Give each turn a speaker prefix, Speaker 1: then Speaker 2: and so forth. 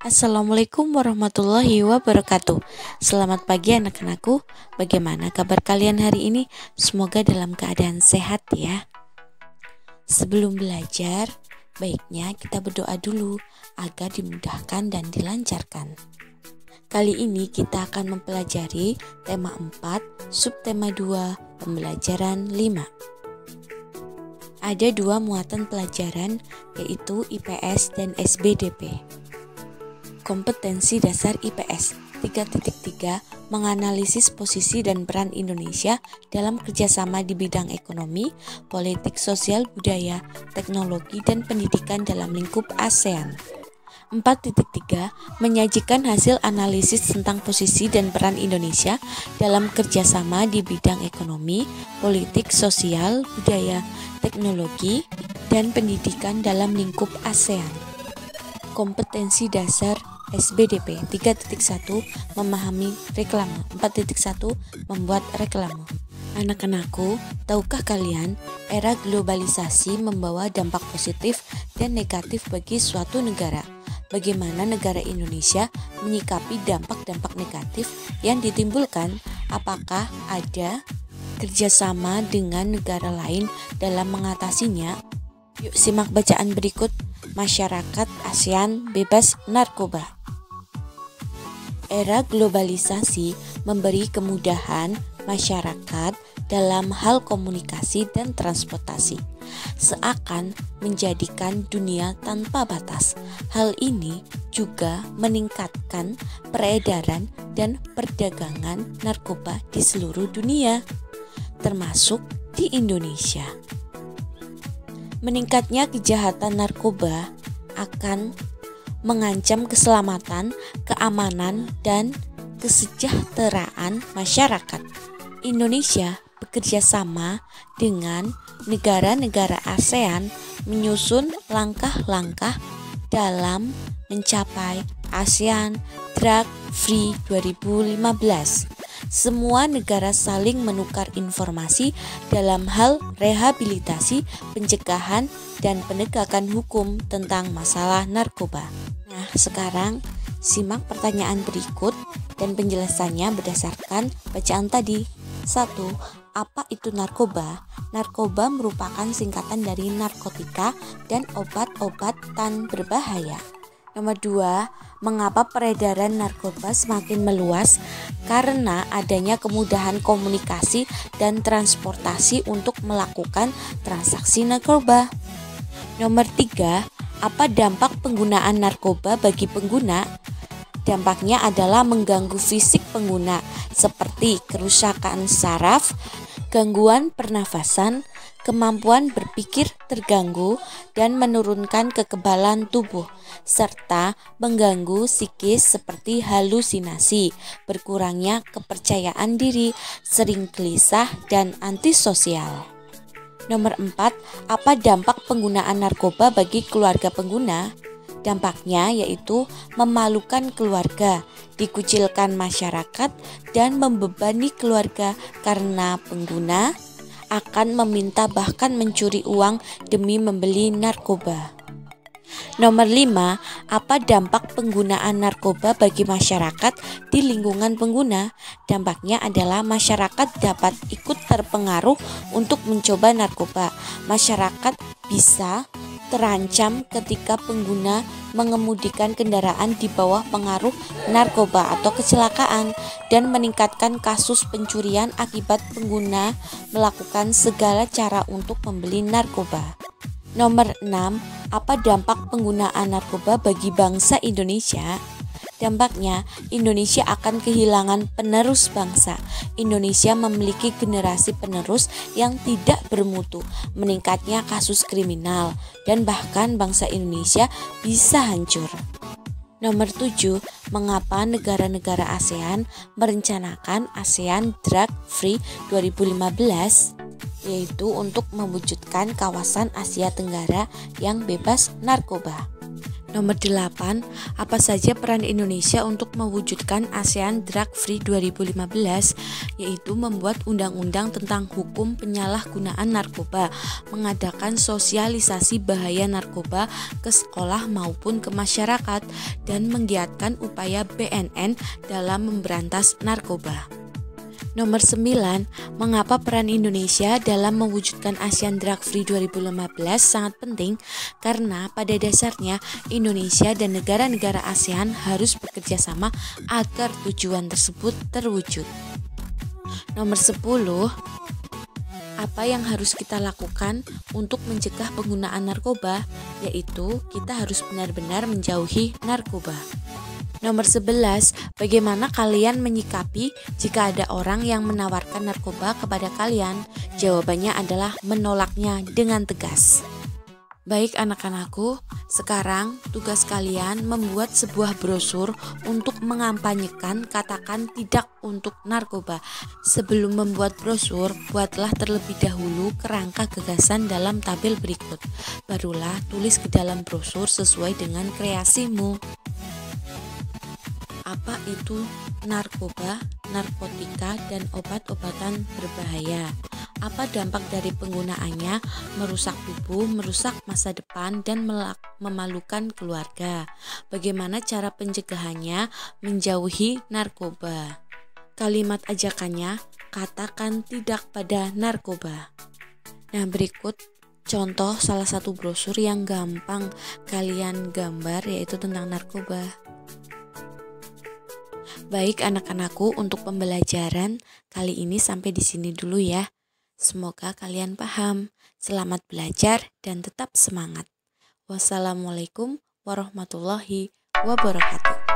Speaker 1: Assalamualaikum warahmatullahi wabarakatuh. Selamat pagi anak-anakku. Bagaimana kabar kalian hari ini? Semoga dalam keadaan sehat ya. Sebelum belajar, baiknya kita berdoa dulu agar dimudahkan dan dilancarkan. Kali ini kita akan mempelajari tema 4, subtema 2, pembelajaran 5. Ada dua muatan pelajaran, yaitu IPS dan SBDP. Kompetensi dasar IPS 3.3 menganalisis posisi dan peran Indonesia dalam kerjasama di bidang ekonomi, politik, sosial, budaya, teknologi, dan pendidikan dalam lingkup ASEAN. 4.3 menyajikan hasil analisis tentang posisi dan peran Indonesia dalam kerjasama di bidang ekonomi, politik, sosial, budaya, teknologi, dan pendidikan dalam lingkup ASEAN. Kompetensi dasar SBDP 3.1 memahami reklame, 4.1 membuat reklame. Anak-anakku, tahukah kalian era globalisasi membawa dampak positif dan negatif bagi suatu negara? Bagaimana negara Indonesia menyikapi dampak-dampak negatif yang ditimbulkan? Apakah ada kerjasama dengan negara lain dalam mengatasinya? Yuk simak bacaan berikut. Masyarakat ASEAN bebas narkoba. Era globalisasi memberi kemudahan masyarakat dalam hal komunikasi dan transportasi, seakan menjadikan dunia tanpa batas. Hal ini juga meningkatkan peredaran dan perdagangan narkoba di seluruh dunia, termasuk di Indonesia. Meningkatnya kejahatan narkoba akan mengancam keselamatan, keamanan, dan kesejahteraan masyarakat. Indonesia bekerja sama dengan negara-negara ASEAN menyusun langkah-langkah dalam mencapai ASEAN Drug Free 2015. Semua negara saling menukar informasi dalam hal rehabilitasi, pencegahan, dan penegakan hukum tentang masalah narkoba. Nah, sekarang simak pertanyaan berikut dan penjelasannya berdasarkan bacaan tadi. 1. Apa itu narkoba? Narkoba merupakan singkatan dari narkotika dan obat-obatan berbahaya. Nomor 2, mengapa peredaran narkoba semakin meluas? Karena adanya kemudahan komunikasi dan transportasi untuk melakukan transaksi narkoba. Nomor 3, apa dampak penggunaan narkoba bagi pengguna? Dampaknya adalah mengganggu fisik pengguna, seperti kerusakan saraf, gangguan pernafasan, kemampuan berpikir terganggu, dan menurunkan kekebalan tubuh, serta mengganggu psikis seperti halusinasi, berkurangnya kepercayaan diri, sering gelisah, dan antisosial. Nomor 4, apa dampak penggunaan narkoba bagi keluarga pengguna? Dampaknya yaitu memalukan keluarga, dikucilkan masyarakat, dan membebani keluarga karena pengguna akan meminta bahkan mencuri uang demi membeli narkoba. Nomor 5, apa dampak penggunaan narkoba bagi masyarakat di lingkungan pengguna? Dampaknya adalah masyarakat dapat ikut terpengaruh untuk mencoba narkoba. Masyarakat bisa terancam ketika pengguna mengemudikan kendaraan di bawah pengaruh narkoba atau kecelakaan, dan meningkatkan kasus pencurian akibat pengguna melakukan segala cara untuk membeli narkoba. Nomor 6, apa dampak penggunaan narkoba bagi bangsa Indonesia? Dampaknya, Indonesia akan kehilangan penerus bangsa. Indonesia memiliki generasi penerus yang tidak bermutu, meningkatnya kasus kriminal, dan bahkan bangsa Indonesia bisa hancur. Nomor 7, mengapa negara-negara ASEAN merencanakan ASEAN Drug Free 2015? Yaitu untuk mewujudkan kawasan Asia Tenggara yang bebas narkoba. Nomor 8, apa saja peran Indonesia untuk mewujudkan ASEAN Drug Free 2015, yaitu membuat undang-undang tentang hukum penyalahgunaan narkoba, mengadakan sosialisasi bahaya narkoba ke sekolah maupun ke masyarakat, dan menggiatkan upaya BNN dalam memberantas narkoba. Nomor 9, mengapa peran Indonesia dalam mewujudkan ASEAN Drug Free 2015 sangat penting? Karena pada dasarnya Indonesia dan negara-negara ASEAN harus bekerja sama agar tujuan tersebut terwujud. Nomor 10, apa yang harus kita lakukan untuk mencegah penggunaan narkoba? Yaitu kita harus benar-benar menjauhi narkoba. Nomor 11, bagaimana kalian menyikapi jika ada orang yang menawarkan narkoba kepada kalian? Jawabannya adalah menolaknya dengan tegas. Baik anak-anakku, sekarang tugas kalian membuat sebuah brosur untuk mengampanyekan katakan tidak untuk narkoba. Sebelum membuat brosur, buatlah terlebih dahulu kerangka gagasan dalam tabel berikut. Barulah tulis ke dalam brosur sesuai dengan kreasimu. Apa itu narkoba, narkotika, dan obat-obatan berbahaya? Apa dampak dari penggunaannya? Merusak tubuh, merusak masa depan, dan memalukan keluarga. Bagaimana cara pencegahannya? Menjauhi narkoba. Kalimat ajakannya, katakan tidak pada narkoba. Nah, berikut contoh salah satu brosur yang gampang kalian gambar, yaitu tentang narkoba. Baik anak-anakku, untuk pembelajaran kali ini sampai di sini dulu ya. Semoga kalian paham. Selamat belajar dan tetap semangat. Wassalamualaikum warahmatullahi wabarakatuh.